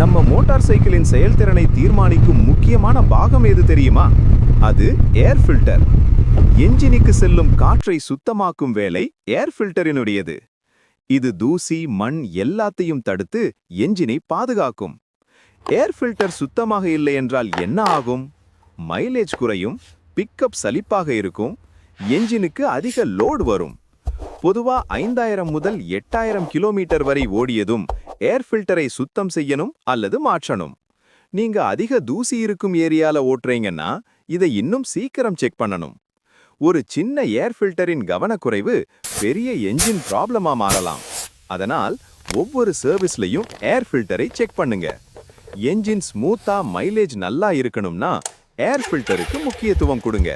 நம்ம மோட்டார் சைக்கிளின் செயல்திறனை தீர்மானிக்கும் முக்கியமான பாகம் எது தெரியுமா? அது ஏர் ஃபில்டர். என்ஜினுக்கு செல்லும் காற்றை சுத்தமாக்கும் வேலை ஏர் ஃபில்டரினுடையது. இது தூசி, மண் எல்லாத்தையும் தடுத்து என்ஜினை பாதுகாக்கும். ஏர் ஃபில்டர் சுத்தமாக இல்லை என்றால் என்ன ஆகும்? மைலேஜ் குறையும், பிக்கப் சலிப்பாக இருக்கும், என்ஜினுக்கு அதிக லோடு வரும். பொதுவா 5000 முதல் 8000 கிலோமீட்டர் வரை ஓடியதும் ஏர் ஃபில்டரை சுத்தம் செய்யணும் அல்லது மாற்றணும். நீங்க அதிக தூசி இருக்கும் ஏரியால ஓட்டுறீங்கன்னா இதை இன்னும் சீக்கிரம் செக் பண்ணணும். ஒரு சின்ன ஏர் ஃபில்டரின் கவனக்குறைவு பெரிய என்ஜின் ப்ராப்ளமா மாறலாம். அதனால் ஒவ்வொரு சர்வீஸ்லயும் ஏர் ஃபில்டரை செக் பண்ணுங்க. என்ஜின் ஸ்மூத்தா மைலேஜ் நல்லா இருக்கணும்னா ஏர் ஃபில்டருக்கு முக்கியத்துவம் கொடுங்க.